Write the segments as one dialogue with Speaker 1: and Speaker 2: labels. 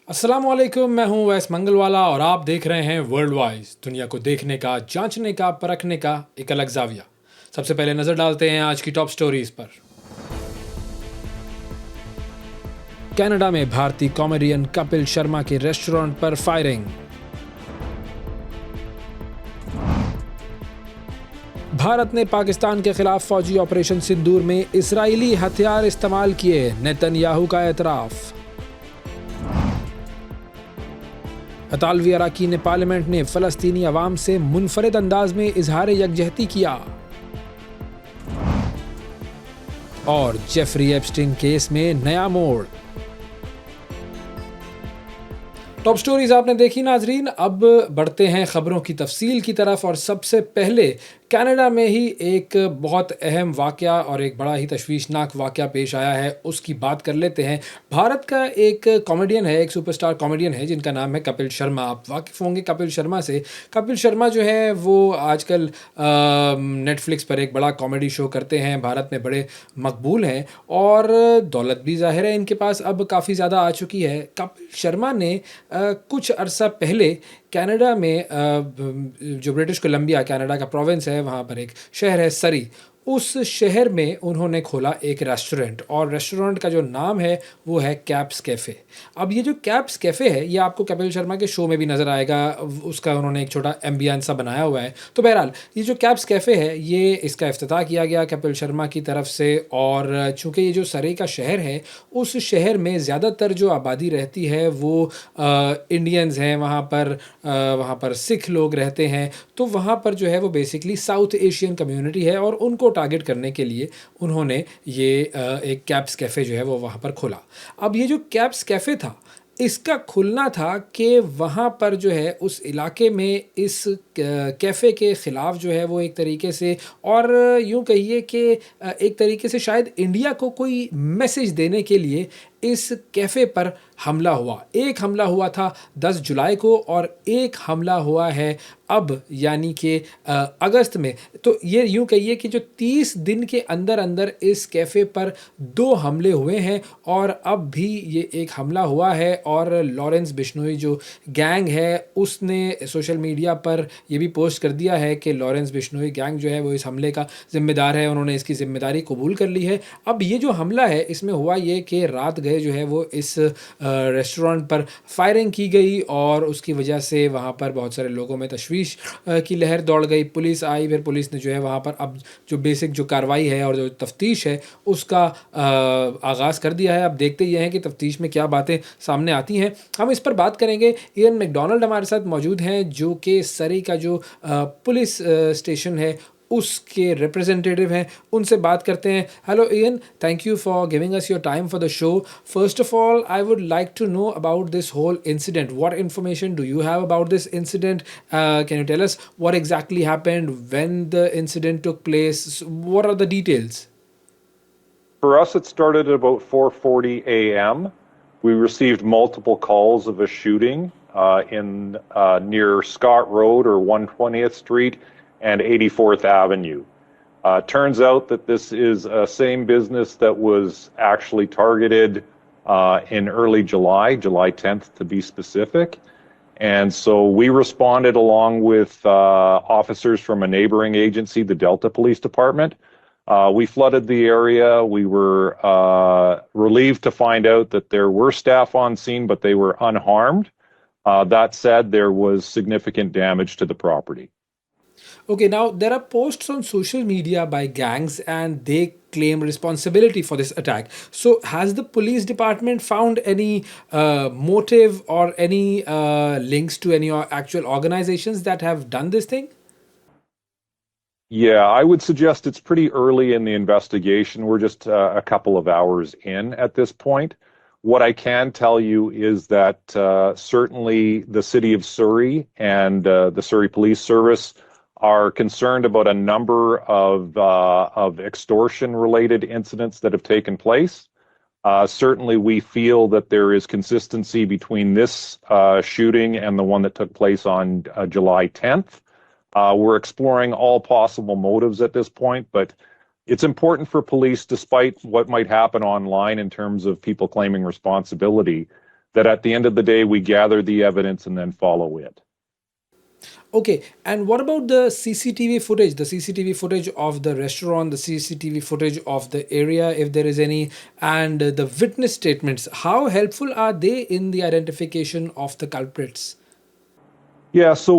Speaker 1: अस्सलाम वालेकुम, मैं हूं वैस मंगलवाला और आप देख रहे हैं वर्ल्ड वाइज, दुनिया को देखने का, जांचने का, परखने का एक अलग जाविया। सबसे पहले नजर डालते हैं आज की टॉप स्टोरीज पर। कनाडा में भारतीय कॉमेडियन कपिल शर्मा के रेस्टोरेंट पर फायरिंग। भारत ने पाकिस्तान के खिलाफ फौजी ऑपरेशन सिंदूर में इजरायली हथियार इस्तेमाल किए, नेतन्याहू का एतराफ। अतालवी अराकीन पार्लियामेंट ने फलस्तीनी अवाम से मुनफरिद अंदाज में इजहार यकजहती किया। और जेफरी एप्स्टीन केस में नया मोड़। टॉप स्टोरीज आपने देखी नाजरीन, अब बढ़ते हैं खबरों की तफसील की तरफ। और सबसे पहले कनाडा में ही एक बहुत अहम वाक़या और एक बड़ा ही तशवीशनाक वाक़या पेश आया है, उसकी बात कर लेते हैं। भारत का एक कॉमेडियन है, एक सुपरस्टार कॉमेडियन है जिनका नाम है कपिल शर्मा। आप वाकिफ़ होंगे कपिल शर्मा से। कपिल शर्मा जो है वो आजकल नेटफ्लिक्स पर एक बड़ा कॉमेडी शो करते हैं, भारत में बड़े मकबूल हैं और दौलत भी ज़ाहिर है इनके पास अब काफ़ी ज़्यादा आ चुकी है। कपिल शर्मा ने कुछ अरसा पहले कनाडा में जो ब्रिटिश कोलंबिया कनाडा का प्रोविंस है, वहाँ पर एक शहर है सरी, उस शहर में उन्होंने खोला एक रेस्टोरेंट और रेस्टोरेंट का जो नाम है वो है कैप्स कैफ़े। अब ये जो कैप्स कैफ़े है ये आपको कपिल शर्मा के शो में भी नज़र आएगा, उसका उन्होंने एक छोटा एम्बियंस सा बनाया हुआ है। तो बहरहाल ये जो कैप्स कैफ़े है ये इसका इफ्तिताह किया गया कपिल शर्मा की तरफ से। और चूँकि ये जो सरी का शहर है उस शहर में ज़्यादातर जो आबादी रहती है वो इंडियंस हैं, वहाँ पर सिख लोग रहते हैं। तो वहाँ पर जो है वो बेसिकली साउथ एशियन कम्युनिटी है और उनको टारगेट करने के लिए उन्होंने ये एक कैप्स कैफ़े जो है वो वहाँ पर खोला। अब ये जो कैप्स कैफ़े था इसका खुलना था कि वहाँ पर जो है उस इलाके में इस कैफ़े के ख़िलाफ़ जो है वो एक तरीके से, और यूँ कहिए कि एक तरीके से शायद इंडिया को कोई मैसेज देने के लिए इस कैफ़े पर हमला हुआ। एक हमला हुआ था 10 जुलाई को और एक हमला हुआ है अब यानी कि अगस्त में। तो ये यूँ कहिए कि जो 30 दिन के अंदर अंदर इस कैफ़े पर 2 हमले हुए हैं और अब भी ये एक हमला हुआ है। और लॉरेंस बिश्नोई जो गैंग है उसने सोशल मीडिया पर ये भी पोस्ट कर दिया है कि लॉरेंस बिश्नोई गैंग जो है वो इस हमले का ज़िम्मेदार है, उन्होंने इसकी ज़िम्मेदारी कबूल कर ली है। अब ये जो हमला है इसमें हुआ ये कि रात गए जो है वो इस रेस्टोरेंट पर फायरिंग की गई और उसकी वजह से वहाँ पर बहुत सारे लोगों में तशवीश की लहर दौड़ गई। पुलिस आई, फिर पुलिस ने जो है वहाँ पर अब जो बेसिक जो कार्रवाई है और जो तफ्तीश है उसका आगाज़ कर दिया है। अब देखते ये हैं कि तफ्तीश में क्या बातें सामने आती हैं। हम इस पर बात करेंगे। इयन मैकडोनाल्ड हमारे साथ मौजूद हैं जो कि सरी का जो पुलिस स्टेशन है उसके रिप्रेजेंटेटिव हैं, उनसे बात करते हैं। Hello Ian, thank you for giving us your time for the show. First of all I would like to know about this whole incident. What information do you have about this incident? Can you tell us what exactly happened, when the incident took place? What are the details?
Speaker 2: For us, it started at about 4:40 a.m. We received multiple calls of a shooting in near Scott Road or 120th Street and 84th Avenue. Turns out that this is a same business that was actually targeted in early July 10th to be specific. And so we responded along with officers from a neighboring agency, the Delta Police Department. We flooded the area. We were relieved to find out that there were staff on scene, but they were unharmed. That said, there was significant damage to the property.
Speaker 1: Okay, now there are posts on social media by gangs and they claim responsibility for this attack. So has the police department found any motive or any links to any actual organizations that have done this thing?
Speaker 2: Yeah, I would suggest it's pretty early in the investigation. We're just a couple of hours in at this point. What I can tell you is that certainly the city of Surrey and the Surrey Police Service are concerned about a number of extortion-related incidents that have taken place. Certainly, we feel that there is consistency between this shooting and the one that took place on July 10th. We're exploring all possible motives at this point, but it's important for police, despite what might happen online in terms of people claiming responsibility, that at the end of the day, we gather the evidence and then follow it.
Speaker 1: Okay, and what about the CCTV footage? The CCTV footage of the restaurant, the CCTV footage of the area, if there is any, and the witness statements. How helpful are they in the identification of the culprits?
Speaker 2: Yeah, so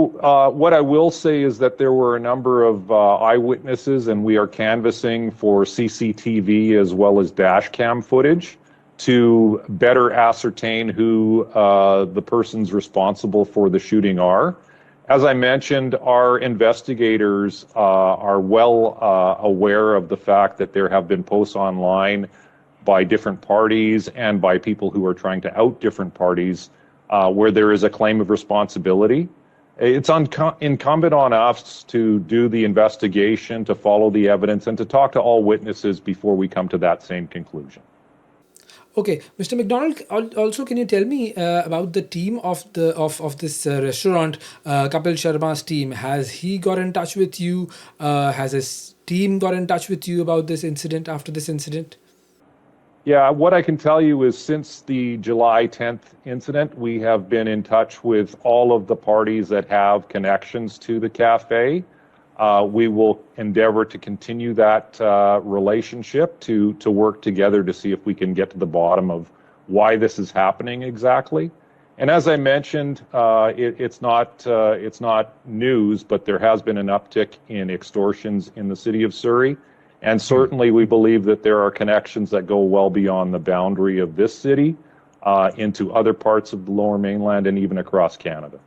Speaker 2: what I will say is that there were a number of eyewitnesses, and we are canvassing for CCTV as well as dash cam footage to better ascertain who the persons responsible for the shooting are. As I mentioned, our investigators are well aware of the fact that there have been posts online by different parties and by people who are trying to out different parties where there is a claim of responsibility. It's incumbent on us to do the investigation, to follow the evidence, and to talk to all witnesses before we come to that same conclusion.
Speaker 1: Okay, Mr. McDonald, also can you tell me about the team of this restaurant, Kapil Sharma's team? Has he got in touch with you? Has his team got in touch with you about this incident after this incident?
Speaker 2: Yeah, what I can tell you is since the July 10th incident, we have been in touch with all of the parties that have connections to the cafe. We will endeavor to continue that relationship to work together to see if we can get to the bottom of why this is happening exactly. And as I mentioned, it's not news, but there has been an uptick in extortions in the city of Surrey. And certainly we believe that there are connections that go well beyond the boundary of this city into other parts of the Lower Mainland and even across Canada.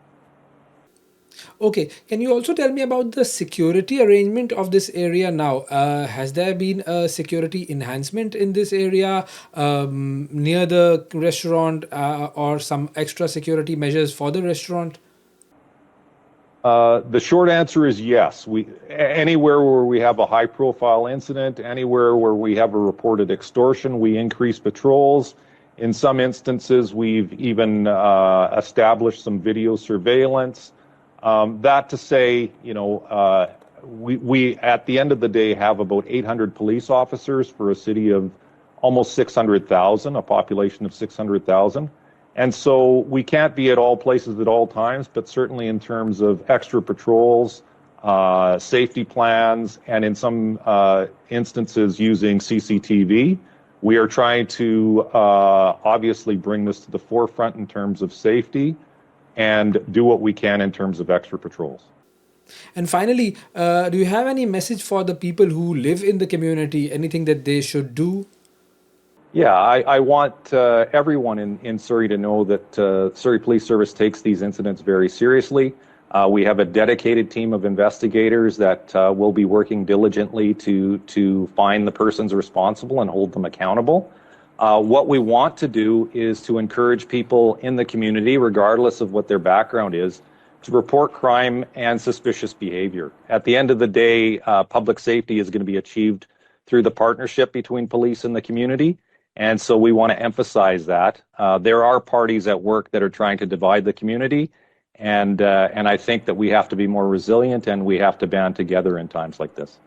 Speaker 1: Okay, can you also tell me about the security arrangement of this area now? Has there been a security enhancement in this area near the restaurant or some extra security measures for the restaurant?
Speaker 2: The short answer is yes. Anywhere where we have a high-profile incident, anywhere where we have a reported extortion, we increase patrols. In some instances, we've even established some video surveillance. That to say, we at the end of the day have about 800 police officers for a city of almost 600,000, a population of 600,000. And so we can't be at all places at all times, but certainly in terms of extra patrols, safety plans, and in some instances using CCTV, we are trying to obviously bring this to the forefront in terms of safety and do what we can in terms of extra patrols.
Speaker 1: And finally, do you have any message for the people who live in the community? Anything that they should do?
Speaker 3: Yeah, I want everyone in Surrey to know that Surrey Police Service takes these incidents very seriously. We have a dedicated team of investigators that will be working diligently to find the persons responsible and hold them accountable. What we want to do is to encourage people in the community, regardless of what their background is, to report crime and suspicious behavior. At the end of the day, public safety is going to be achieved through the partnership between police and the community. And so we want to emphasize that. There are parties at work that are trying to divide the community. And I think that we have to be more resilient and we have to band together in times like this.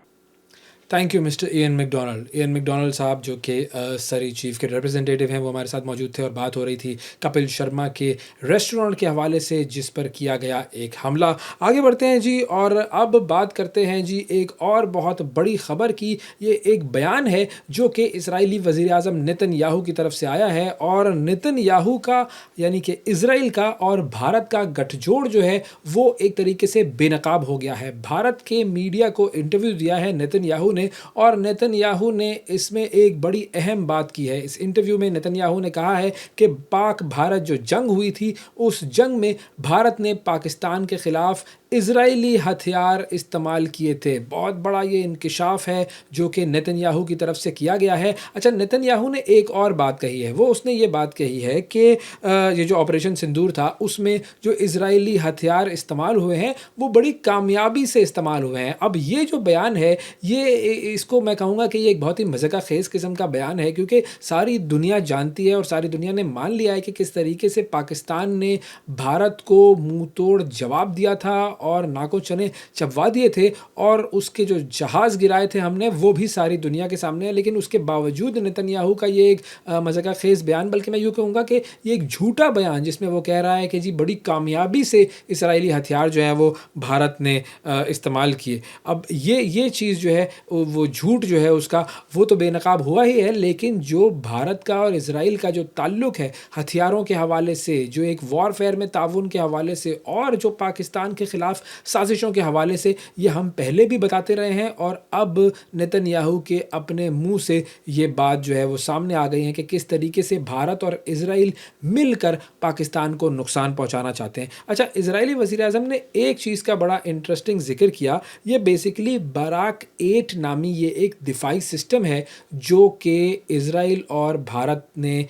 Speaker 1: Thank you mister Ian McDonald. Ian McDonald साहब जो कि सरी chief के representative हैं, वो हमारे साथ मौजूद थे और बात हो रही थी कपिल शर्मा के रेस्टोरेंट के हवाले से जिस पर किया गया एक हमला। आगे बढ़ते हैं जी और अब बात करते हैं जी एक और बहुत बड़ी ख़बर की। ये एक बयान है जो कि इजरायली वज़ीर आज़म नेतन्याहू की तरफ से आया है और नेतन्याहू का यानी कि इज़राइल का और भारत का गठजोड़ जो है वो एक तरीके से बेनकाब हो गया है। भारत के मीडिया को इंटरव्यू दिया है नेतन्याहू ने और नेतन्याहू ने इसमें एक बड़ी अहम बात की है। इस इंटरव्यू में नेतन्याहू ने कहा है कि पाक भारत जो जंग हुई थी उस जंग में भारत ने पाकिस्तान के ख़िलाफ़ इजरायली हथियार इस्तेमाल किए थे। बहुत बड़ा ये इंकिशाफ है जो कि नेतन्याहू की तरफ से किया गया है। अच्छा, नेतन्याहू ने एक और बात कही है, वो उसने ये बात कही है कि ये जो ऑपरेशन सिंदूर था उसमें जो इजरायली हथियार इस्तेमाल हुए हैं वो बड़ी कामयाबी से इस्तेमाल हुए हैं। अब ये जो बयान है ये इसको मैं कहूँगा कि ये एक बहुत ही मज़ाक़ ख़ेज़ किस्म का बयान है, क्योंकि सारी दुनिया जानती है और सारी दुनिया ने मान लिया है कि किस तरीके से पाकिस्तान ने भारत को मुँह तोड़ जवाब दिया था और नाको चने चबवा दिए थे और उसके जो जहाज़ गिराए थे हमने, वो भी सारी दुनिया के सामने है। लेकिन उसके बावजूद नेतन्याहू का ये एक मज़ाक़ खेज़ बयान, बल्कि मैं यूँ कहूँगा कि ये एक झूठा बयान, जिसमें वो कह रहा है कि जी बड़ी कामयाबी से इसराइली हथियार जो हैं वो भारत ने इस्तेमाल किए। अब ये चीज़ जो है, वो झूठ जो है उसका, वो तो बेनकाब हुआ ही है, लेकिन जो भारत का और इज़राइल का जो ताल्लुक़ है हथियारों के हवाले से, जो एक वॉरफेयर में ताउन के हवाले से, और जो पाकिस्तान के ख़िलाफ़ साजिशों के हवाले से, ये हम पहले भी बताते रहे हैं। और अब नेतन्याहू के अपने मुंह से ये बात जो है वो सामने आ गई है कि किस तरीके से भारत और इज़राइल मिलकर पाकिस्तान को नुकसान पहुंचाना चाहते हैं। अच्छा, इज़राइली वज़ीर-ए-आज़म ने एक चीज़ का बड़ा इंटरेस्टिंग ज़िक्र किया। ये बेसिकली बराक 8 नामी ये एक दिफाई सिस्टम है जो कि इज़राइल और भारत ने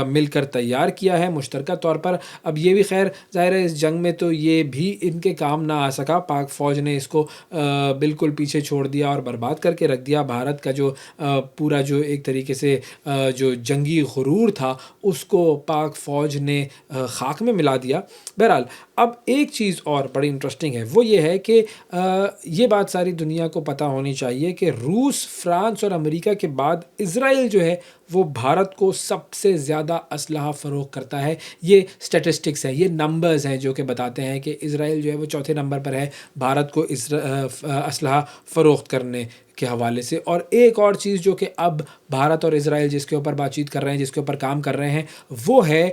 Speaker 1: मिलकर तैयार किया है मुश्तरका तौर पर। अब ये भी खैर ज़ाहिर है इस जंग में तो ये भी इनके काम ना आ सका, पाक फ़ौज ने इसको बिल्कुल पीछे छोड़ दिया और बर्बाद करके रख दिया। भारत का जो पूरा जो एक तरीके से जो जंगी गुरूर था उसको पाक फ़ौज ने खाक में मिला दिया। बहरहाल, अब एक चीज़ और बड़ी इंटरेस्टिंग है, वो ये है कि ये बात सारी दुनिया को पता होनी चाहिए कि रूस, फ्रांस और अमेरिका के बाद इज़राइल जो है वो भारत को सबसे ज़्यादा असलहा फ़रोख्त करता है। ये स्टैटिस्टिक्स हैं, ये नंबर्स हैं जो कि बताते हैं कि इज़राइल जो है वो चौथे नंबर पर है भारत को असलहा फ़रोख्त करने के हवाले से। और एक और चीज़ जो कि अब भारत और इज़राइल जिसके ऊपर बातचीत कर रहे हैं, जिसके ऊपर काम कर रहे हैं, वो है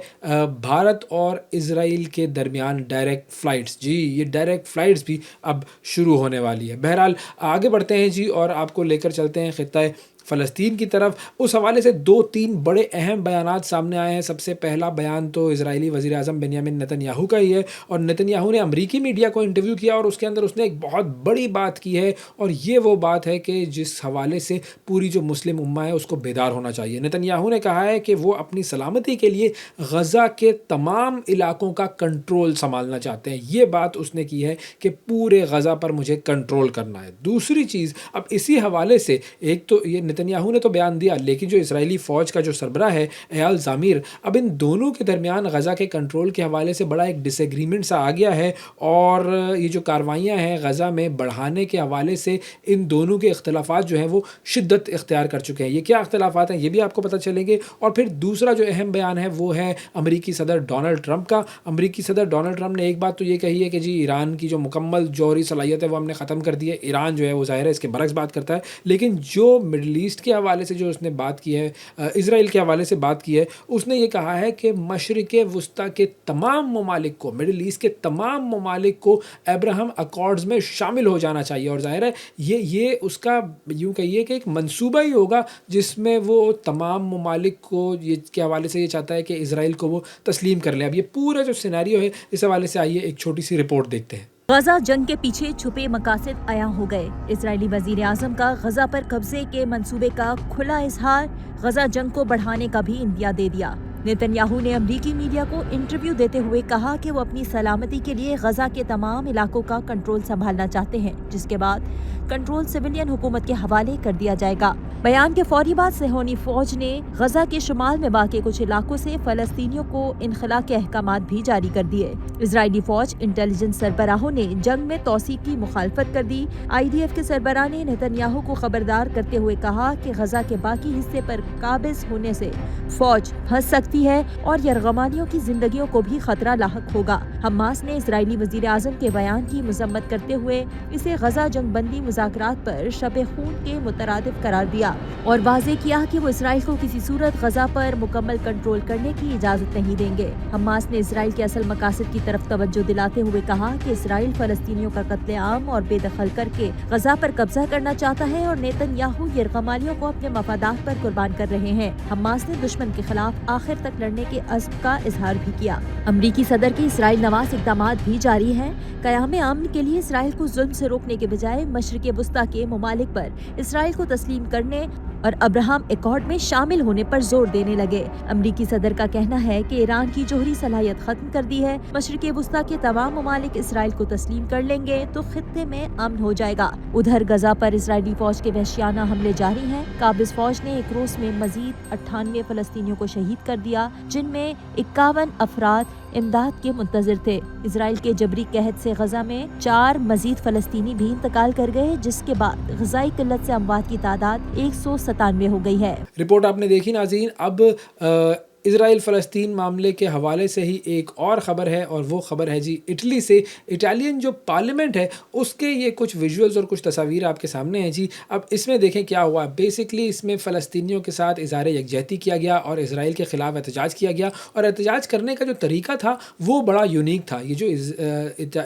Speaker 1: भारत और इज़राइल के दरमियान डायरेक्ट फ़्लाइट्स। जी, ये डायरेक्ट फ़्लाइट्स भी अब शुरू होने वाली है। बहरहाल, आगे बढ़ते हैं जी और आपको लेकर चलते हैं ख़ित्ता फ़लस्तीन की तरफ। उस हवाले से 2-3 बड़े अहम बयानात सामने आए हैं। सबसे पहला बयान तो इज़राइली वज़ीर-ए-आज़म बेंयामिन नेतन्याहू का ही है, और नेतन्याहू ने अमरीकी मीडिया को इंटरव्यू किया और उसके अंदर उसने एक बहुत बड़ी बात की है, और ये वो बात है कि जिस हवाले से पूरी जो मुस्लिम उम्मा है उसको बेदार होना चाहिए। नेतन्याहू ने कहा है कि वो अपनी सलामती के लिए गज़ा के तमाम इलाकों का कंट्रोल संभालना चाहते हैं। ये बात उसने की है कि पूरे गज़ा पर मुझे कंट्रोल करना है। दूसरी चीज़, अब इसी हवाले से एक तो ये नेतन्याहू ने तो बयान दिया, लेकिन जो इजरायली फ़ौज का जो सरबराह है एयाल ज़ामीर, अब इन दोनों के दरमियान गज़ा के कंट्रोल के हवाले से बड़ा एक डिसएग्रीमेंट सा आ गया है, और ये जो कार्रवाइयाँ हैं गज़ा में बढ़ाने के हवाले से इन दोनों के इख्तलाफात जो हैं वो शिद्दत इख्तियार कर चुके हैं। ये क्या इख्तलाफात हैं ये भी आपको पता चलेंगे। और फिर दूसरा जो अहम बयान है वो है अमरीकी सदर डोनाल्ड ट्रंप का। अमरीकी सदर डोनाल्ड ट्रंप ने एक बात तो ये कही है कि जी ईरान की जो मुकम्मल जौहरी सलाहियत है वो हमने ख़त्म कर दी है। ईरान जो है वो ज़ाहिर है इसके बरक्स बात करता है, लेकिन जो मिडल ईस्ट के हवाले से जो उसने बात की है, इज़राइल के हवाले से बात की है, उसने ये कहा है कि मशरिक़ वुस्ता के तमाम ममालिक को, मिडल ईस्ट के तमाम ममालिक को अब्राहम अकॉर्ड्स में शामिल हो जाना चाहिए। और ज़ाहिर है ये उसका यूँ कहिए कि एक मंसूबा ही होगा जिसमें वो तमाम ममालिक को ये के हवाले से ये चाहता है कि इज़राइल को वो तस्लीम कर ले। अब ये पूरा जो सिनेरियो है इस हवाले से आइए एक छोटी सी रिपोर्ट देखते हैं।
Speaker 4: गजा जंग के पीछे छुपे मकासद अया हो गए। इजरायली वजीर आजम का गजा पर कब्जे के मंसूबे का खुला इजहार, गजा जंग को बढ़ाने का भी इंदिया दे दिया। नेतन्याहू ने अमरीकी मीडिया को इंटरव्यू देते हुए कहा कि वो अपनी सलामती के लिए गजा के तमाम इलाकों का कंट्रोल संभालना चाहते हैं, जिसके बाद कंट्रोल सिविलियन हुकूमत के हवाले कर दिया जाएगा। बयान के फौरी बाद सेहोनी फौज ने गजा के शुमाल में बाकी कुछ इलाकों से फलस्तीनियों को इनखला के अहकामात भी जारी कर दिए। इजरायली फौज इंटेलिजेंस सरबराहों ने जंग में तौसीक की मुखालफत कर दी। IDF के सरबराह ने नेतन्याहू को खबरदार करते हुए कहा कि गजा के बाकी हिस्से पर काबिज होने से फौज फंस सकती है और यरगमानियों की जिंदगियों को भी खतरा लाहक होगा। हमास ने इजरायली वजीर आजम के बयान की मजम्मत करते हुए इसे गजा जंग बंदी मुज़ाकरात पर शब खून के मुतरादिफ करार दिया और वाज़े किया कि वो इसराइल को किसी सूरत गजा पर मुकम्मल कंट्रोल करने की इजाज़त नहीं देंगे। हमास ने इसराइल के असल मकासद की तरफ तवज्जो दिलाते हुए कहा कि इसराइल फलस्तीनियों का कत्लेआम और बेदखल करके गजा पर कब्जा करना चाहता है और नेतन्याहू यरगमालियों को अपने मफादात पर कुर्बान कर रहे हैं। हमास ने दुश्मन के खिलाफ आखिर तक लड़ने के अज़्म का इजहार भी किया। अमरीकी सदर के इसराइल नवाज इक़दामात भी जारी हैं। क़याम अमन के लिए इसराइल को जुल्म से रोकने के बजाय मशरिक़ वुस्ता के ममालिक पर इसराइल को तस्लीम करने और अब्राहम एकॉर्ड में शामिल होने पर जोर देने लगे। अमरीकी सदर का कहना है कि ईरान की जोहरी सलाहियत खत्म कर दी है। मशरिक़ वुस्ता के तमाम ममालिक इसराइल को तस्लीम कर लेंगे तो खित्ते में अमन हो जाएगा। उधर गजा पर इसराइली फौज के वहशियाना हमले जारी हैं। काबिज फौज ने एक रोज में मजीद 98 फलस्तीनियों को शहीद कर दिया, जिनमें 51 अफराद इमदाद के मुंतजिर थे। इसराइल के जबरी कहत से गजा में 4 मजीद फलस्तीनी भी इंतकाल कर गए, जिसके बाद गजाई किल्लत से अमवात की तादाद 197 हो गई है।
Speaker 1: रिपोर्ट आपने देखी नाज़रीन। अब इज़राइल फ़लस्तीन मामले के हवाले से ही एक और ख़बर है, और वो ख़बर है जी इटली से। इटालियन जो पार्लियामेंट है उसके ये कुछ विजुअल्स और कुछ तस्वीर आपके सामने हैं जी। अब इसमें देखें क्या हुआ। बेसिकली इसमें फ़लस्तीनियों के साथ इज़हार यकजहती किया गया और इसराइल के ख़िलाफ़ एहतजाज किया गया, और एहतजाज करने का जो तरीका था वो बड़ा यूनिक था। ये जो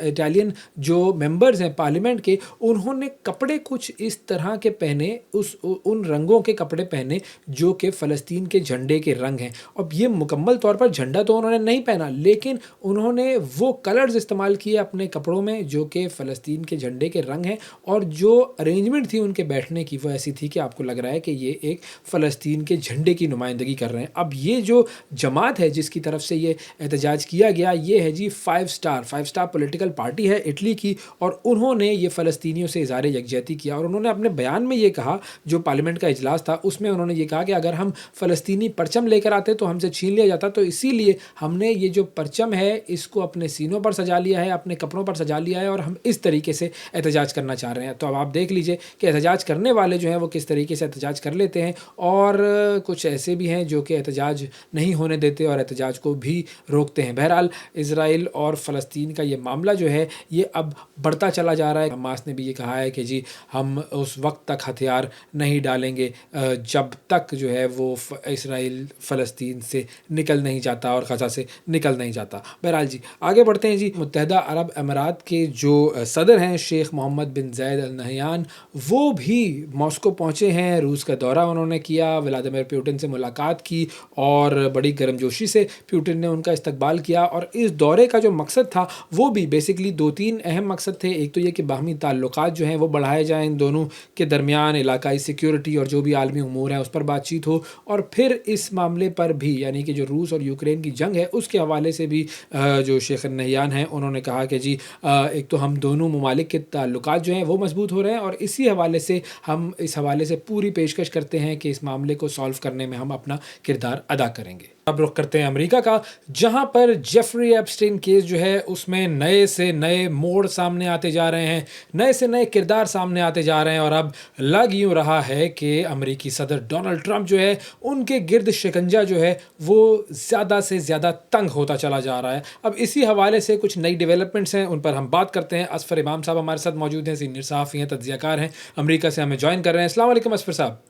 Speaker 1: इटालियन जो मेंबर्स हैं पार्लियामेंट के, उन्होंने कपड़े कुछ इस तरह के पहने, उन रंगों के कपड़े पहने जो कि फ़लस्तीन के झंडे के रंग हैं। अब ये मुकम्मल तौर पर झंडा तो उन्होंने नहीं पहना, लेकिन उन्होंने वो कलर्स इस्तेमाल किए अपने कपड़ों में जो कि फ़लस्तीन के झंडे के रंग हैं, और जो अरेंजमेंट थी उनके बैठने की वो ऐसी थी कि आपको लग रहा है कि ये एक फ़लस्तीन के झंडे की नुमाइंदगी कर रहे हैं। अब ये जो जमात है जिसकी तरफ से ये एहतजाज किया गया, ये है जी 5 स्टार पॉलिटिकल पार्टी है इटली की, और उन्होंने ये फ़लस्तीनियों से इज़हार यकजहती किया। और उन्होंने अपने बयान में ये कहा, जो पार्लियामेंट का इजलास था उसमें उन्होंने ये कहा कि अगर हम फ़लस्तीनी परचम लेकर आते तो हमसे छीन लिया जाता, तो इसीलिए हमने ये जो परचम है इसको अपने सीनों पर सजा लिया है, अपने कपड़ों पर सजा लिया है, और हम इस तरीके से एहतजाज करना चाह रहे हैं। तो अब आप देख लीजिए कि एहतजाज करने वाले जो हैं वो किस तरीके से एहतजाज कर लेते हैं, और कुछ ऐसे भी हैं जो कि एहतजाज नहीं होने देते और एहतजाज को भी रोकते हैं। बहरहाल इज़राइल और फ़लस्तीन का ये मामला जो है ये अब बढ़ता चला जा रहा है। हमास ने भी ये कहा है कि जी हम उस वक्त तक हथियार नहीं डालेंगे जब तक जो है वो इसराइल फ़लस्तीन से निकल नहीं जाता और ग़ज़ा से निकल नहीं जाता। बहरहाल जी आगे बढ़ते हैं जी। मुत्तहिदा अरब अमीरात के जो सदर हैं शेख मोहम्मद बिन ज़ायद अल नहयान, वो भी मॉस्को पहुँचे हैं। रूस का दौरा उन्होंने किया, व्लादिमीर पुतिन से मुलाकात की, और बड़ी गर्मजोशी से पुतिन ने उनका इस्तकबाल किया। और इस दौरे का जो मकसद था वो भी बेसिकली 2-3 अहम मकसद थे। एक तो ये कि बाहमी ताल्लुकात जो हैं वो बढ़ाए जाएँ इन दोनों के दरमियान, इलाकाई सिक्योरिटी और जो भी आलमी उमूर हैं उस पर बातचीत हो, और फिर इस मामले पर भी यानी कि जो रूस और यूक्रेन की जंग है उसके हवाले से भी जो शेख नहयान हैं उन्होंने कहा कि जी एक तो हम दोनों ममालिक के ताल्लुकात जो हैं वो मजबूत हो रहे हैं, और इसी हवाले से हम इस हवाले से पूरी पेशकश करते हैं कि इस मामले को सॉल्व करने में हम अपना किरदार अदा करेंगे। अब रुख करते हैं अमेरिका का, जहां पर जेफरी एप्स्टीन केस जो है उसमें नए से नए मोड़ सामने आते जा रहे हैं, नए से नए किरदार सामने आते जा रहे हैं, और अब लग यूँ रहा है कि अमेरिकी सदर डोनाल्ड ट्रंप जो है उनके गिर्द शिकंजा जो है वो ज़्यादा से ज़्यादा तंग होता चला जा रहा है। अब इसी हवाले से कुछ नई डेवलपमेंट्स हैं, उन पर हम बात करते हैं। असफर इमाम साहब हमारे साथ मौजूद हैं, सीनियर सहाफ़ी हैं, तज्ज़ियाकार हैं, अमेरिका से हमें ज्वाइन कर रहे हैं। अस्सलाम वालेकुम असफर साहब।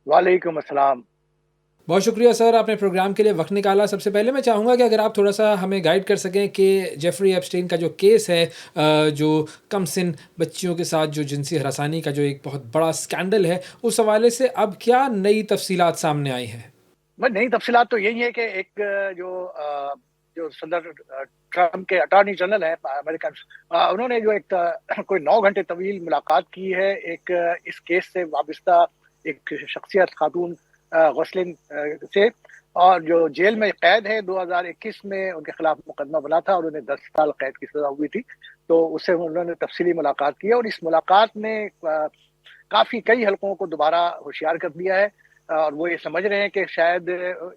Speaker 5: वालेकुम अस्सलाम।
Speaker 1: बहुत शुक्रिया सर, आपने प्रोग्राम के लिए वक्त निकाला। सबसे पहले मैं चाहूँगा कि अगर आप थोड़ा सा हमें गाइड कर सकें कि जेफरी एप्स्टीन का जो केस है, जो कम सिन बच्चियों के साथ जो जिनसी हरासानी का जो एक बहुत बड़ा स्कैंडल है, उस हवाले से अब क्या नई तफसीलात सामने आई हैं?
Speaker 5: नई तफसीलात तो यही है कि एक जो सदर ट्रम्प के अटॉर्नी जनरल है अमेरिकन, उन्होंने जो एक कोई 9 घंटे तवील मुलाकात की है एक इस केस से वाबस्ता एक शख्सियत खातून गस्लिन से, और जो जेल में कैद है। 2021 में उनके खिलाफ मुकदमा बना था और उन्हें 10 साल कैद की सजा हुई थी। तो उससे उन्होंने तफसीली मुलाकात की, और इस मुलाकात में काफ़ी कई हलकों को दोबारा होशियार कर दिया है, और वो ये समझ रहे हैं कि शायद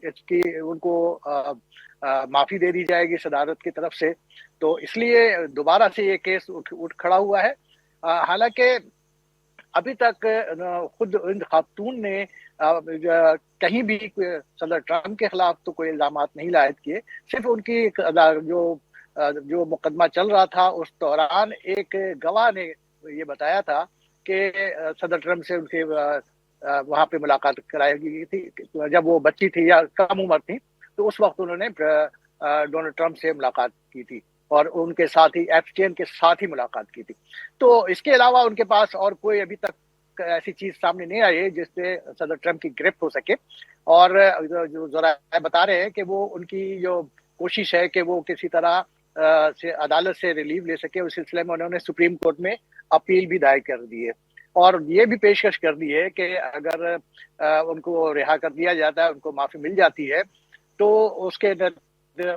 Speaker 5: इसकी उनको माफ़ी दे दी जाएगी सदारत की तरफ से। तो इसलिए दोबारा से ये केस उठ खड़ा हुआ है। हालांकि अभी तक खुद इन खातून ने कहीं भी सदर ट्रम्प के खिलाफ तो कोई इल्ज़ामात नहीं लायद किए। सिर्फ उनकी जो मुकदमा चल रहा था उस दौरान एक गवाह ने ये बताया था कि सदर ट्रम्प से उनके वहाँ पे मुलाकात कराई गई थी जब वो बच्ची थी या कम उम्र थी, तो उस वक्त उन्होंने डोनाल्ड ट्रम्प से मुलाकात की थी और उनके साथ ही एप्स्टीन के साथ ही मुलाकात की थी। तो इसके अलावा उनके पास और कोई अभी तक ऐसी चीज सामने नहीं आई है जिससे सदर ट्रम्प की गिरफ्त हो सके। और जो जरा बता रहे हैं कि वो उनकी जो कोशिश है कि वो किसी तरह से अदालत से रिलीव ले सके, उस सिलसिले में उन्होंने सुप्रीम कोर्ट में अपील भी दायर कर दी है और ये भी पेशकश कर दी है कि अगर उनको रिहा कर दिया जाता है, उनको माफी मिल जाती है, तो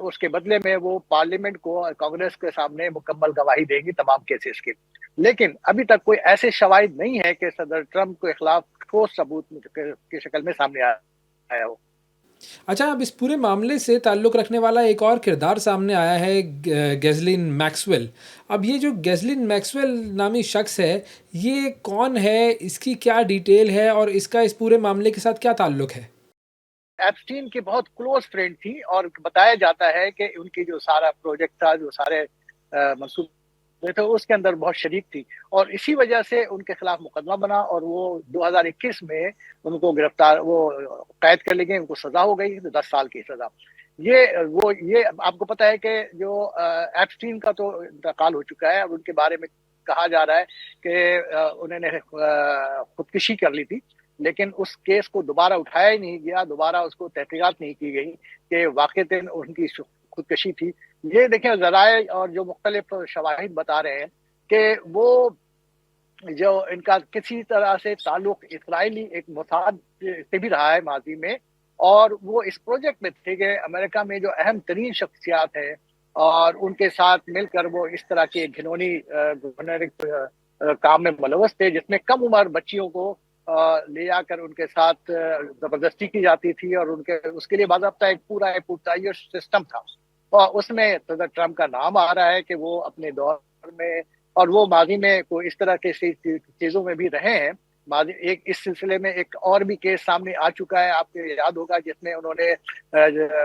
Speaker 5: उसके बदले में वो पार्लियामेंट को, कांग्रेस के सामने मुकम्मल गवाही देंगी तमाम केसेस की। लेकिन अभी तक कोई ऐसे शवाहिद नहीं है कि सदर ट्रम्प के खिलाफ ठोस सबूत की शक्ल में सामने आया हो।
Speaker 1: अच्छा, अब इस पूरे मामले से ताल्लुक़ रखने वाला एक और किरदार सामने आया है, गैज़लिन मैक्सवेल। अब ये जो गैज़लिन मैक्सवेल नामी शख़्स है, ये कौन है? इसकी क्या डिटेल है और इसका इस पूरे मामले के साथ क्या ताल्लुक़ है?
Speaker 5: एप्स्टीन की बहुत क्लोज फ्रेंड थी और बताया जाता है कि उनकी जो सारा प्रोजेक्ट था, जो सारे मंसूबे थे, उसके अंदर बहुत शरीक थी और इसी वजह से उनके खिलाफ मुकदमा बना और वो 2021 में उनको गिरफ्तार, वो कैद कर ली गई, उनको सजा हो गई 10 साल की सजा। ये आपको पता है कि जो एप्स्टीन का तो इंतकाल हो चुका है, अब उनके बारे में कहा जा रहा है कि उन्होंने खुदकुशी कर ली थी, लेकिन उस केस को दोबारा उठाया ही नहीं गया, दोबारा उसको तहकीकात नहीं की गई कि वाक़ईतन उनकी खुदकुशी थी। ये देखें, ज़राए और जो मुख्तलिफ शवाहिद बता रहे हैं कि वो जो इनका किसी तरह से ताल्लुक इसराइली एक मोसाद से भी रहा है माजी में, और वो इस प्रोजेक्ट में थे कि अमेरिका में जो अहम तरीन शख्सियात हैं और उनके साथ मिलकर वो इस तरह के घिनौनी काम में मुलव्वस थे, जिसमें कम उम्र बच्चियों को ले जाकर उनके साथ जबरदस्ती की जाती थी और उनके उसके लिए बाज़ाब्ता एक पूरा पुख्ता सिस्टम था। और उसमें सदर ट्रम्प का नाम आ रहा है कि वो अपने दौर में और वो माजी में कोई इस तरह के चीज़ों में भी रहे हैं। माजी एक इस सिलसिले में एक और भी केस सामने आ चुका है, आपको याद होगा, जिसमें उन्होंने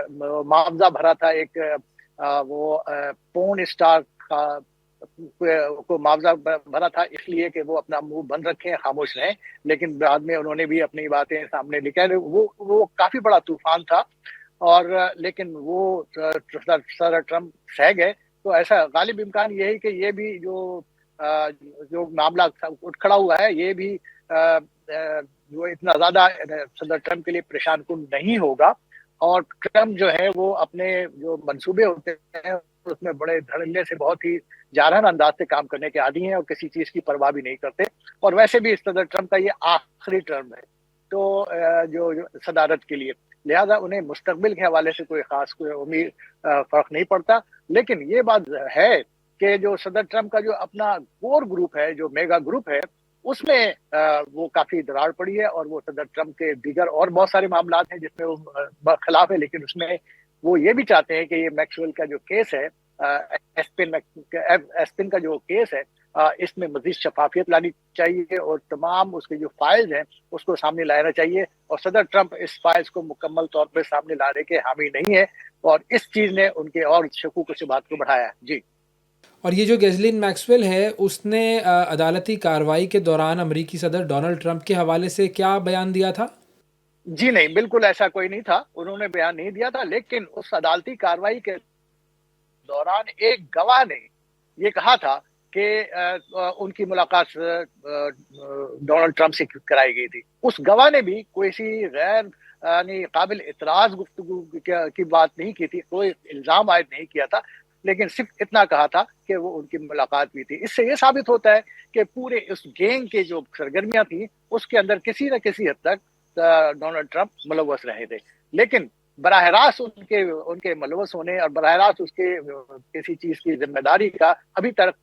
Speaker 5: मुआवजा भरा था एक वो पोर्न स्टार का को मुआवजा भरा था इसलिए कि वो अपना मुंह बंद रखें, खामोश रहें, लेकिन बाद में उन्होंने भी अपनी बातें सामने लिखा है। वो काफी बड़ा तूफान था और लेकिन वो सर ट्रम्प सह गए। तो ऐसा गालिब इम्कान ये है कि ये भी जो मामला उठ खड़ा हुआ है, ये भी जो इतना ज्यादा सदर ट्रम्प के लिए परेशान कुन नहीं होगा। और ट्रम्प जो है वो अपने जो मंसूबे होते हैं उसमें बड़े धड़ल्ले से, बहुत ही जारहान अंदाज से काम करने के आदी हैं और किसी चीज की परवाह भी नहीं करते। और वैसे भी सदर ट्रम्प का ये आखिरी टर्म है तो जो सदारत के लिए, लिहाजा उन्हें मुस्तकबिल के हवाले से कोई खास कोई उम्मीद फर्क नहीं पड़ता। लेकिन ये बात है कि जो सदर ट्रम्प का जो अपना कोर ग्रुप है, जो मेगा ग्रुप है, उसमें वो काफी दरार पड़ी है और वो सदर ट्रम्प के दीगर और बहुत सारे मामला हैं जिसमें वो खिलाफ है। लेकिन उसमें वो ये भी चाहते हैं कि ये मैक्सवेल का जो केस है, एस्पिन का जो केस है, इसमें मजीद शफाफियत लानी चाहिए और तमाम उसके जो फाइल्स हैं उसको सामने लाना चाहिए। और सदर ट्रम्प इस फाइल्स को मुकम्मल तौर पर सामने लाने के हामी नहीं है और इस चीज ने उनके और शकूक और शुबहात को बढ़ाया है। जी।
Speaker 1: और ये जो गैज़लिन मैक्सवेल है, उसने अदालती कार्रवाई के दौरान अमेरिकी सदर डोनाल्ड ट्रंप के हवाले से क्या बयान दिया था?
Speaker 5: जी नहीं, बिल्कुल ऐसा कोई नहीं था, उन्होंने बयान नहीं दिया था। लेकिन उस अदालती कार्रवाई के दौरान एक गवाह ने ये कहा था कि उनकी मुलाकात डोनाल्ड ट्रंप से कराई गई थी। उस गवाह ने भी कोई सी गैर काबिल इतराज गुफ्तगू की बात नहीं की थी, कोई इल्जाम आयद नहीं किया था, लेकिन सिर्फ इतना कहा था कि वो उनकी मुलाकात भी थी। इससे ये साबित होता है कि पूरे उस गैंग के जो सरगर्मियां थी उसके अंदर किसी न किसी हद तक डोनाल्ड ट्रंप मुलव्वस रहे थे। लेकिन बराह रास्त उनके मुलव्वस होने और बराह रास्त उसके किसी चीज की जिम्मेदारी का अभी तक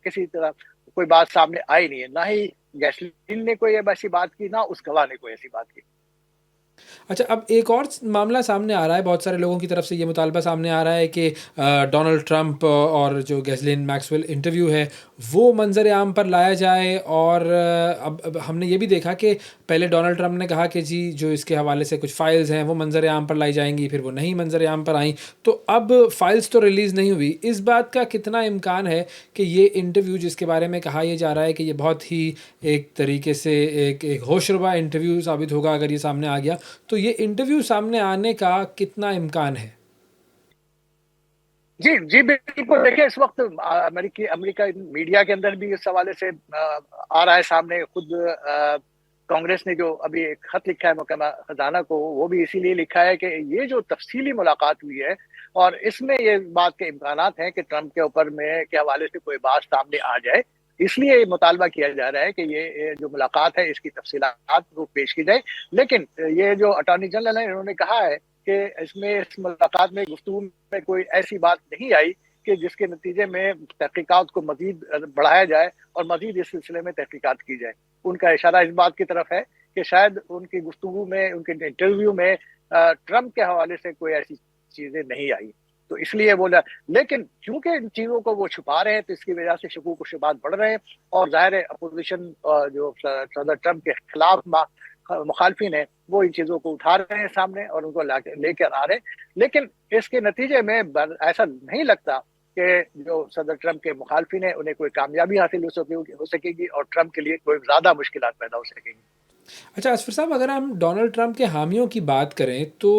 Speaker 5: किसी तरह कोई बात सामने आई नहीं है। ना ही गैसलीन ने कोई ऐसी बात की, ना उस गवाह ने कोई ऐसी बात की।
Speaker 1: अच्छा, अब एक और मामला सामने आ रहा है, बहुत सारे लोगों की तरफ से ये मुतालबा सामने आ रहा है कि डोनाल्ड ट्रंप और जो गैज़लिन मैक्सवेल इंटरव्यू है वो मंजर आम पर लाया जाए। और अब हमने ये भी देखा कि पहले डोनाल्ड ट्रंप ने कहा कि जी जो इसके हवाले से कुछ फ़ाइल्स हैं वो मंजर आम पर लाई जाएंगी, फिर वो नहीं मंजर आम पर आई, तो अब फ़ाइल्स तो रिलीज़ नहीं हुई। इस बात का कितना इम्कान है कि ये इंटरव्यू जिसके बारे में कहा यह जा रहा है कि ये बहुत ही एक तरीके से एक होशरुबा इंटरव्यू साबित होगा, अगर ये सामने आ गया तो ये इंटरव्यू सामने आने का कितना इम्कान है?
Speaker 5: जी जी बिल्कुल। देखिए, इस वक्त अमेरिका मीडिया के अंदर भी इस हवाले से आ रहा है सामने। खुद कांग्रेस ने जो अभी एक खत लिखा है महकमा खजाना को, वो भी इसीलिए लिखा है कि ये जो तफसीली मुलाकात हुई है और इसमें ये बात के इम्कानात हैं कि ट्रंप के ऊपर में के हवाले से कोई बात सामने आ जाए, इसलिए मुतालबा किया जा रहा है कि ये जो मुलाकात है इसकी तफसीलात वो पेश की जाए। लेकिन ये जो अटॉर्नी जनरल है, इन्होंने कहा है कि इस मुलाकात में गुफ्तगू में कोई ऐसी बात नहीं आई कि जिसके नतीजे में तहकीकात को मजीद बढ़ाया जाए और मजीद इस सिलसिले में तहकीकात की जाए। उनका इशारा इस बात की तरफ है कि शायद उनकी गुफ्तगू में, उनके इंटरव्यू में ट्रम्प के हवाले से कोई ऐसी चीजें नहीं आई। तो इसलिए बोला, लेकिन चूंकि इन चीजों को वो छुपा रहे हैं तो इसकी वजह से शकूक और शुबात बढ़ रहे हैं, और जाहिर है अपोजिशन जो सदर ट्रम्प के खिलाफ मुखालफिन है वो इन चीजों को उठा रहे हैं सामने और उनको लेकर आ रहे हैं। लेकिन इसके नतीजे में ऐसा नहीं लगता कि जो सदर ट्रम्प के मुखालफिन है उन्हें कोई कामयाबी हासिल हो सकेगी और ट्रम्प के लिए कोई ज्यादा मुश्किलात पैदा हो सकेंगी।
Speaker 1: अच्छा असफर साहब, अगर हम डोनाल्ड ट्रंप के हामियों की बात करें तो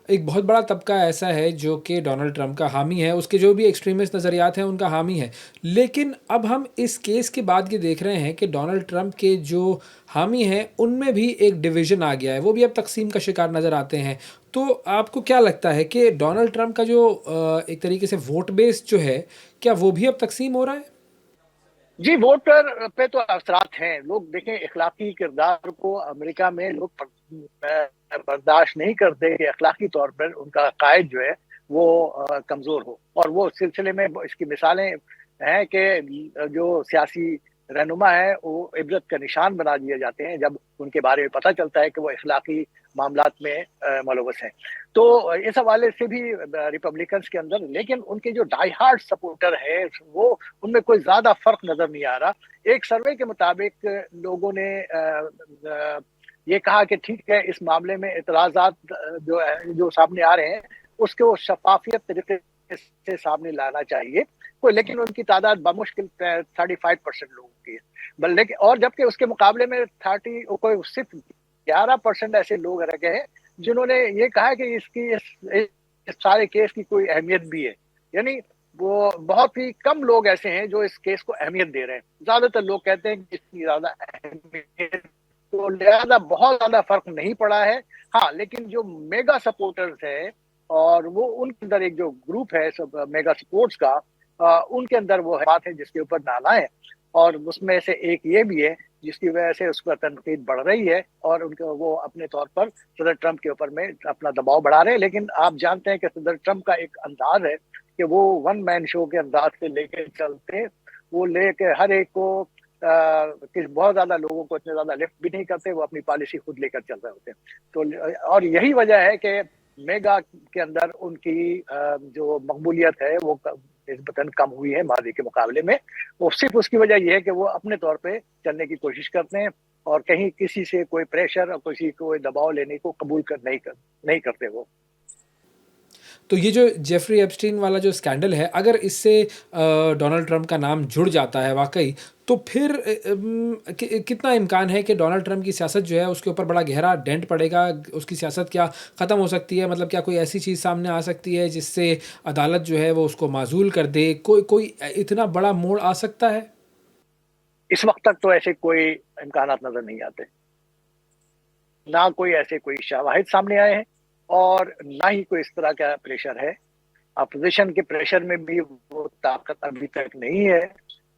Speaker 1: एक बहुत बड़ा तबका ऐसा है जो कि डोनाल्ड ट्रंप का हामी है, उसके जो भी एक्सट्रीमिस्ट नज़रियात हैं उनका हामी है। लेकिन अब हम इस केस के बाद ये देख रहे हैं कि डोनाल्ड ट्रंप के जो हामी हैं उनमें भी एक डिवीज़न आ गया है, वो भी अब तकसीम का शिकार नज़र आते हैं। तो आपको क्या लगता है कि डोनाल्ड ट्रंप का जो एक तरीके से वोट बेस जो है, क्या वो भी अब तकसीम हो रहा है?
Speaker 5: जी, वोटर पे तो असरात हैं। लोग देखें, इखलाकी किरदार को अमेरिका में लोग बर्दाश्त नहीं करते कि अखलाकी तौर पर उनका कायद जो है वो कमज़ोर हो। और वो सिलसिले में इसकी मिसालें हैं कि जो सियासी रहनुमा है वो इबरत का निशान बना दिए जाते हैं जब उनके बारे में पता चलता है कि वो इखलाकी मामलात में मुलव्वस हैं। तो इस हवाले से भी रिपब्लिकन्स के अंदर, लेकिन उनके जो डाई हार्ड सपोर्टर है वो उनमें कोई ज्यादा फर्क नजर नहीं आ रहा। एक सर्वे के मुताबिक लोगों ने ये कहा कि ठीक है, इस मामले में इतराजात जो सामने आ रहे हैं उसको शफाफियत तरीके से सामने लाना चाहिए कोई, लेकिन उनकी तादाद बमुश्किल 35% लोगों की है। लेकिन और जबकि उसके मुकाबले में सिर्फ 11% ऐसे लोग रह गए हैं जिन्होंने ये कहा कि इस सारे केस की कोई अहमियत भी है। यानी वो बहुत ही कम लोग ऐसे हैं जो इस केस को अहमियत दे रहे हैं। ज्यादातर लोग कहते हैं कि इसकी ज्यादा अहमियत, तो लिहाजा बहुत ज्यादा फर्क नहीं पड़ा है। हाँ, लेकिन जो मेगा सपोर्टर्स है और वो उनके अंदर एक जो ग्रुप है सब मेगा सपोर्ट्स का, उनके अंदर वो बात है जिसके ऊपर नाला है, और उसमें से एक ये भी है जिसकी वजह से उस पर तनकीद बढ़ रही है और उनको वो अपने तौर पर सदर ट्रंप के ऊपर में अपना दबाव बढ़ा रहे हैं। लेकिन आप जानते हैं कि सदर ट्रंप का एक अंदाज है कि वो वन मैन शो के अंदाज से लेके चलते, वो लेके हर एक को बहुत ज्यादा लोगों को इतने ज्यादा लिफ्ट भी नहीं करते, वो अपनी पॉलिसी खुद लेकर चल रहे होते हैं। तो और यही वजह है कि मेगा के अंदर उनकी जो मकबूलियत है वो निस्बतन कम हुई है माजी के मुकाबले में। वो सिर्फ उसकी वजह यह है कि वो अपने तौर पे चलने की कोशिश करते हैं और कहीं किसी से कोई प्रेशर और किसी को दबाव लेने को कबूल नहीं करते वो।
Speaker 1: तो ये जो जेफरी एप्स्टीन वाला जो स्कैंडल है, अगर इससे डोनाल्ड ट्रंप का नाम जुड़ जाता है वाकई, तो फिर कितना इम्कान है कि डोनाल्ड ट्रंप की सियासत जो है उसके ऊपर बड़ा गहरा डेंट पड़ेगा? उसकी सियासत क्या ख़त्म हो सकती है? मतलब क्या कोई ऐसी चीज़ सामने आ सकती है जिससे अदालत जो है वो उसको माजूल कर दे? कोई इतना बड़ा मोड़ आ सकता है?
Speaker 5: इस वक्त तक तो ऐसे कोई इम्कानात नजर नहीं आते, ना कोई ऐसे कोई शवाहिद सामने आए हैं और ना ही कोई इस तरह का प्रेशर है। अपोजिशन के प्रेशर में भी वो ताकत अभी तक नहीं है।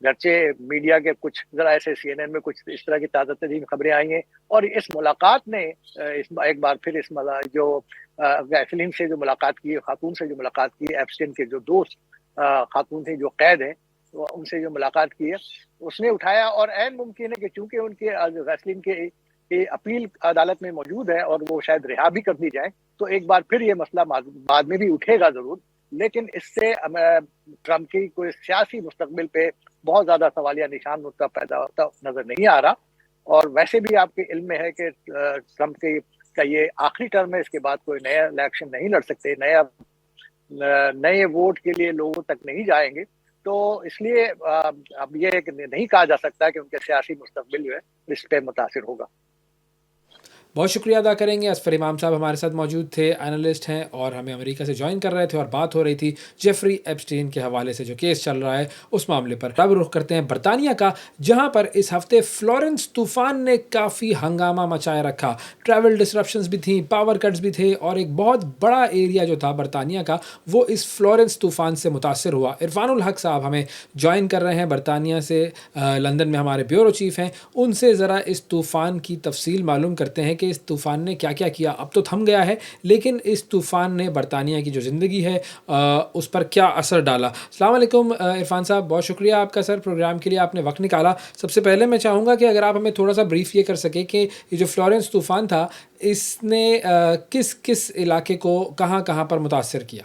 Speaker 5: गरचे मीडिया के कुछ जरा ऐसे CNN में कुछ इस तरह की ताज़ा तरीन खबरें आई हैं, और इस मुलाकात ने एक बार फिर जो गैसलीन से जो मुलाकात की, खातून से जो मुलाकात की, एप्स्टीन के जो दोस्त खातून थी जो कैद हैं, तो उनसे जो मुलाकात की है उसने उठाया। और ऐन मुमकिन है कि चूंकि उनके गैसलीन के अपील अदालत में मौजूद है और वो शायद रिहा भी कर दी जाए, तो एक बार फिर ये मसला बाद में भी उठेगा जरूर। लेकिन इससे ट्रंप की कोई सियासी मुस्तकबिल पे बहुत ज्यादा सवालिया निशान उसका पैदा होता नजर नहीं आ रहा। और वैसे भी आपके इल्म में है कि ट्रंप का ये आखिरी टर्म है, इसके बाद कोई नया इलेक्शन नहीं लड़ सकते, नए वोट के लिए लोगों तक नहीं जाएंगे। तो इसलिए अब ये नहीं कहा जा सकता कि उनके सियासी मुस्तकबिल जो है इस पे मुतासिर होगा।
Speaker 1: बहुत शुक्रिया अदा करेंगे। असफर इमाम साहब हमारे साथ मौजूद थे, एनालिस्ट हैं और हमें अमेरिका से ज्वाइन कर रहे थे और बात हो रही थी जेफरी एप्स्टीन के हवाले से जो केस चल रहा है उस मामले पर। अब रुख करते हैं बरतानिया का, जहां पर इस हफ्ते फ्लोरेंस तूफान ने काफ़ी हंगामा मचाए रखा। ट्रैवल डिसरप्शंस भी थी, पावर कट्स भी थे और एक बहुत बड़ा एरिया जो था बरतानिया का वो इस फ्लोरेंस तूफान से मुतासर हुआ। इरफानुल हक साहब हमें ज्वाइन कर रहे हैं बरतानिया से, लंदन में हमारे ब्यूरो चीफ हैं। उनसे ज़रा इस तूफ़ान की तफसील मालूम करते हैं کہ اس طوفان نے کیا کیا کیا. اب تو تھم گیا ہے لیکن اس طوفان نے برطانیہ کی جو زندگی ہے اس پر کیا اثر ڈالا. السلام علیکم عرفان صاحب, بہت شکریہ آپ کا سر پروگرام کے لیے, آپ نے وقت نکالا. سب سے پہلے میں چاہوں گا کہ اگر آپ ہمیں تھوڑا سا بریف یہ کر سکیں کہ یہ جو فلورنس طوفان تھا اس نے کس کس علاقے کو کہاں کہاں پر متاثر کیا.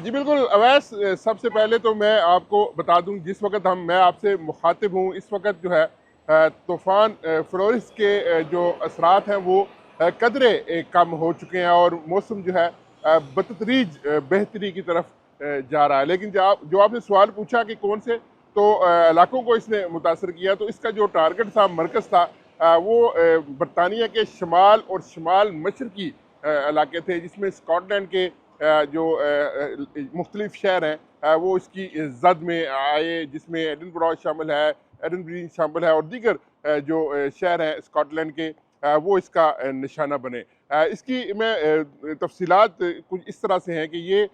Speaker 6: جی بالکل اویس, سب سے پہلے تو میں آپ کو بتا دوں جس وقت میں آپ سے مخاطب ہوں اس وقت جو ہے طوفان فلورنس کے جو اثرات ہیں وہ قدرے کم ہو چکے ہیں اور موسم جو ہے بتدریج بہتری کی طرف جا رہا ہے. لیکن جو آپ نے سوال پوچھا کہ کون سے تو علاقوں کو اس نے متاثر کیا, تو اس کا جو ٹارگٹ تھا, مرکز تھا, وہ برطانیہ کے شمال اور شمال مشرقی علاقے تھے, جس میں اسکاٹ لینڈ کے جو مختلف شہر ہیں وہ اس کی زد میں آئے, جس میں ایڈنبرا شامل ہے, ایڈنبرا شامل ہے اور دیگر جو شہر ہیں اسکاٹ لینڈ کے وہ اس کا نشانہ بنے. اس کی میں تفصیلات کچھ اس طرح سے ہیں کہ یہ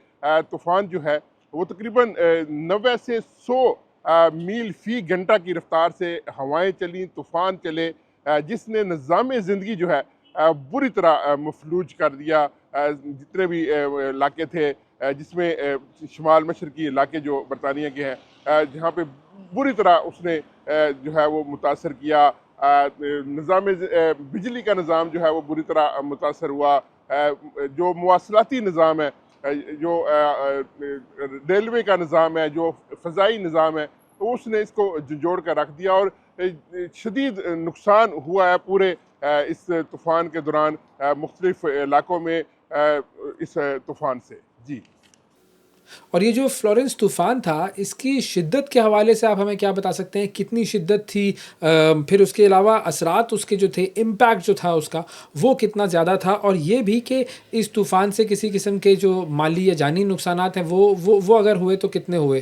Speaker 6: طوفان جو ہے وہ تقریباً 90 سے 100 میل فی گھنٹہ کی رفتار سے ہوائیں چلیں, طوفان چلے, جس نے نظام زندگی جو ہے بری طرح مفلوج کر دیا. جتنے بھی علاقے تھے جس میں شمال مشرقی علاقے جو برطانیہ کے ہیں جہاں پہ بری طرح اس نے جو ہے وہ متاثر کیا. نظام بجلی کا نظام جو ہے وہ بری طرح متاثر ہوا. جو مواصلاتی نظام ہے, جو ریلوے کا نظام ہے, جو فضائی نظام ہے, تو اس نے اس کو جھنجھوڑ کر رکھ دیا اور شدید نقصان ہوا ہے پورے اس طوفان کے دوران مختلف علاقوں میں اس طوفان سے. جی,
Speaker 1: اور یہ جو فلورنس طوفان تھا اس کی شدت کے حوالے سے آپ ہمیں کیا بتا سکتے ہیں, کتنی شدت تھی, پھر اس کے علاوہ اثرات اس کے جو تھے, امپیکٹ جو تھا اس کا وہ کتنا زیادہ تھا, اور یہ بھی کہ اس طوفان سے کسی قسم کے جو مالی یا جانی نقصانات ہیں وہ اگر ہوئے تو کتنے ہوئے.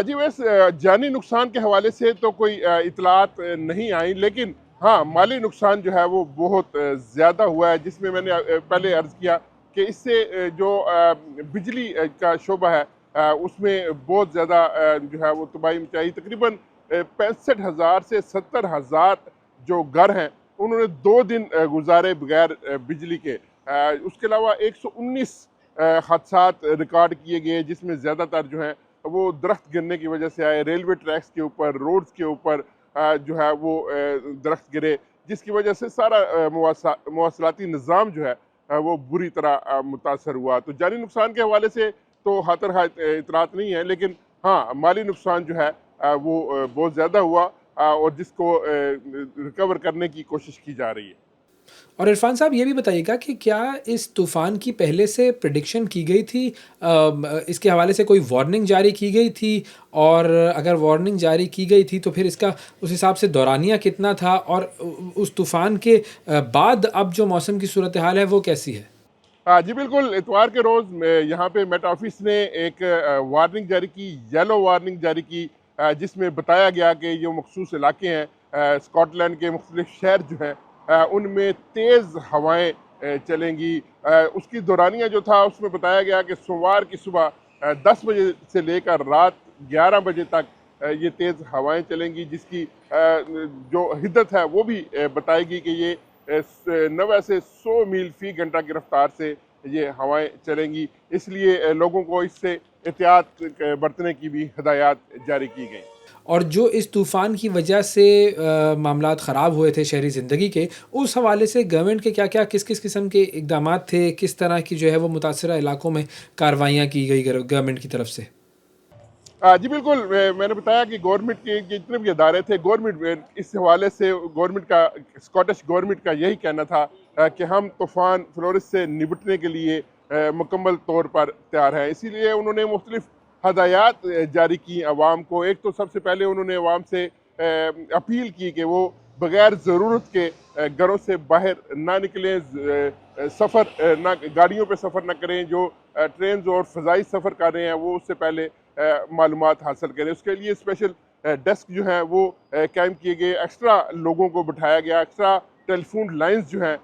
Speaker 6: جی ویسے جانی نقصان کے حوالے سے تو کوئی اطلاعات نہیں آئیں, لیکن ہاں مالی نقصان جو ہے وہ بہت زیادہ ہوا ہے, جس میں نے پہلے عرض کیا کہ اس سے جو بجلی کا شعبہ ہے اس میں بہت زیادہ جو ہے وہ تباہی مچائی. تقریباً 65,000 سے 70,000 جو گھر ہیں انہوں نے 2 دن گزارے بغیر بجلی کے. اس کے علاوہ 119 حادثات ریکارڈ کیے گئے, جس میں زیادہ تر جو ہیں وہ درخت گرنے کی وجہ سے آئے. ریلوے ٹریکس کے اوپر, روڈز کے اوپر جو ہے وہ درخت گرے, جس کی وجہ سے سارا مواصلاتی نظام جو ہے وہ بری طرح متاثر ہوا. تو جانی نقصان کے حوالے سے تو ہاتھ اطلاعات نہیں ہے, لیکن ہاں مالی نقصان جو ہے وہ بہت زیادہ ہوا اور جس کو ریکور کرنے کی کوشش کی جا رہی ہے.
Speaker 1: اور عرفان صاحب یہ بھی بتائیے گا کہ کیا اس طوفان کی پہلے سے پریڈکشن کی گئی تھی, اس کے حوالے سے کوئی وارننگ جاری کی گئی تھی, اور اگر وارننگ جاری کی گئی تھی تو پھر اس کا اس حساب سے دورانیہ کتنا تھا, اور اس طوفان کے بعد اب جو موسم کی صورتحال ہے وہ کیسی ہے.
Speaker 6: جی بالکل, اتوار کے روز یہاں پہ میٹ آفس نے ایک وارننگ جاری کی, یلو وارننگ جاری کی, جس میں بتایا گیا کہ جو مخصوص علاقے ہیں اسکاٹ لینڈ کے مختلف شہر جو ہیں ان میں تیز ہوائیں چلیں گی. اس کی دورانیہ جو تھا اس میں بتایا گیا کہ سوموار کی صبح 10 بجے سے لے کر رات 11 بجے تک یہ تیز ہوائیں چلیں گی, جس کی جو حدت ہے وہ بھی بتائے گی کہ یہ 90 سے 100 میل فی گھنٹہ کی رفتار سے یہ ہوائیں چلیں گی. اس لیے لوگوں کو اس سے احتیاط برتنے کی بھی ہدایات جاری کی گئیں.
Speaker 1: اور جو اس طوفان کی وجہ سے معاملات خراب ہوئے تھے شہری زندگی کے, اس حوالے سے گورنمنٹ کے کیا کس قسم کے اقدامات تھے, کس طرح کی جو ہے وہ متاثرہ علاقوں میں کاروائیاں کی گئی گورنمنٹ کی طرف سے.
Speaker 6: جی بالکل, میں نے بتایا کہ گورنمنٹ کے جتنے بھی ادارے تھے, گورنمنٹ اس حوالے سے گورنمنٹ کا اسکاٹش گورنمنٹ کا یہی کہنا تھا کہ ہم طوفان فلورنس سے نمٹنے کے لیے مکمل طور پر تیار ہیں. اسی لیے انہوں نے مختلف ہدایات جاری کی عوام کو. ایک تو سب سے پہلے انہوں نے عوام سے اپیل کی کہ وہ بغیر ضرورت کے گھروں سے باہر نہ نکلیں, سفر نہ گاڑیوں پہ سفر نہ کریں, جو ٹرینز اور فضائی سفر کر رہے ہیں وہ اس سے پہلے معلومات حاصل کریں. اس کے لیے اسپیشل ڈیسک جو ہیں وہ قائم کیے گئے, ایکسٹرا لوگوں کو بٹھایا گیا, ایکسٹرا ٹیلی فون لائنز جو ہیں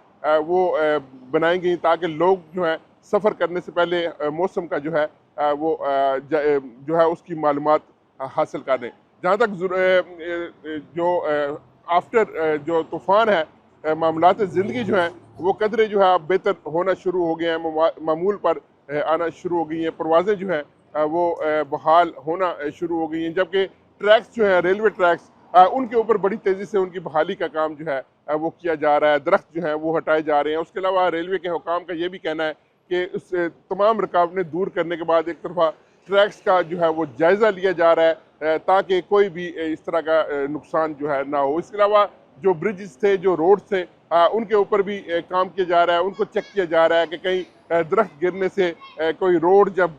Speaker 6: وہ بنائی گئی تاکہ لوگ جو ہیں سفر کرنے سے پہلے موسم کا جو ہے وہ جو ہے اس کی معلومات حاصل کر دیں. جہاں تک جو आफ्टर जो तूफ़ान है मामलात ज़िंदगी जो हैं वो कदरे जो है अब बेहतर होना शुरू हो गए हैं, मामूल पर आना शुरू हो गई हैं, परवाज़ें जो हैं वो बहाल होना शुरू हो गई हैं, जबकि ट्रैक्स जो हैं रेलवे ट्रैक्स उनके ऊपर बड़ी तेज़ी से उनकी बहाली का काम जो है वो किया जा रहा है, दरख्त जो हैं वो हटाए जा रहे हैं। उसके अलावा रेलवे के हुकाम का ये भी कहना है कि उस तमाम रुकावटें दूर करने के बाद एक तरफा ट्रैक्स का जो है वो जायज़ा लिया जा रहा है ताकि कोई भी इस तरह का नुकसान जो है ना हो। इसके अलावा जो ब्रिजेस थे, जो रोड थे, उनके ऊपर भी काम किया जा रहा है, उनको चेक किया जा रहा है कि कहीं दरख्त गिरने से कोई रोड जब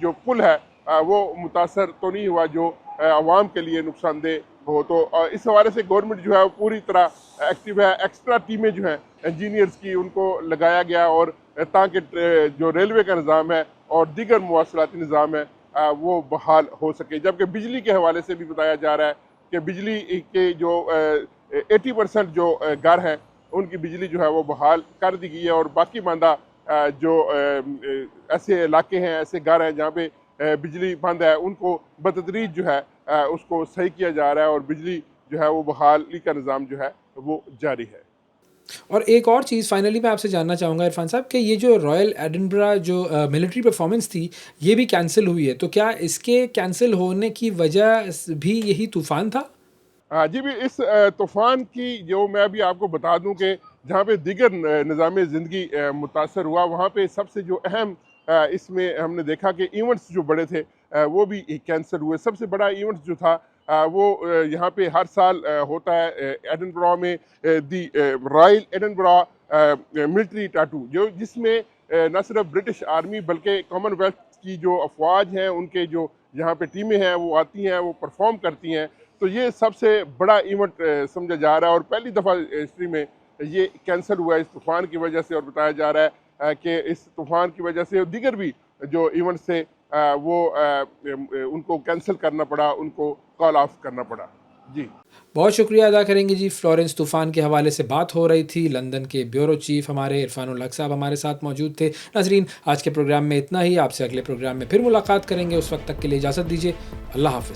Speaker 6: जो पुल है वो मुतासर तो नहीं हुआ जो आवाम के लिए नुकसानदेह हो। तो इस हवाले से गवर्नमेंट जो है वो पूरी तरह एक्टिव है। एक्स्ट्रा टीमें जो हैं इंजीनियर्स की उनको लगाया गया और ताकि जो रेलवे का निज़ाम है और दीगर मुवासलाती निज़ाम है वो बहाल हो सके। जबकि बिजली के हवाले से भी बताया जा रहा है कि बिजली के जो 80% जो घर हैं उनकी बिजली जो है वो बहाल कर दी गई है और बाकी मांदा जो ऐसे इलाके हैं, ऐसे घर हैं जहाँ पे बिजली बंद है, उनको बतदरीज जो है उसको सही किया जा रहा है और बिजली जो है वो बहाली का निज़ाम जो है वो जारी है।
Speaker 1: और एक और चीज़ फाइनली मैं आपसे जानना चाहूँगा इरफान साहब कि ये जो रॉयल एडिनबरा जो मिलिट्री परफॉर्मेंस थी ये भी कैंसिल हुई है, तो क्या इसके कैंसिल होने की वजह भी यही तूफ़ान था?
Speaker 6: हाँ जी, भी इस तूफ़ान की जो मैं अभी आपको बता दूं कि जहाँ पे दीगर निज़ाम ज़िंदगी मुतासर हुआ वहाँ पे सबसे जो अहम इसमें हमने देखा कि इवेंट्स जो बड़े थे वो भी कैंसिल हुए। सबसे बड़ा इवेंट जो था वो यहाँ पे हर साल होता है एडिनबरा में दी रॉयल एडिनबरा मिलिट्री टाटू जो जिसमें न सिर्फ ब्रिटिश आर्मी बल्कि कॉमनवेल्थ की जो अफवाज हैं उनके जो यहाँ पे टीमें हैं वो आती हैं, वो परफॉर्म करती हैं। तो ये सबसे बड़ा इवेंट समझा जा रहा है और पहली दफ़ा हिस्ट्री में ये कैंसिल हुआ इस तूफ़ान की वजह से। और बताया जा रहा है कि इस तूफ़ान की वजह से दीगर भी जो इवेंट्स थे वो उनको कैंसिल करना पड़ा, उनको कॉल ऑफ करना पड़ा। जी
Speaker 1: बहुत शुक्रिया अदा करेंगे जी। फ्लोरेंस तूफ़ान के हवाले से बात हो रही थी। लंदन के ब्यूरो चीफ हमारे इरफानुल हक साहब हमारे साथ मौजूद थे। नाजरीन, आज के प्रोग्राम में इतना ही। आपसे अगले प्रोग्राम में फिर मुलाकात करेंगे। उस वक्त तक के लिए इजाज़त दीजिए। अल्लाह हाफ़िज़।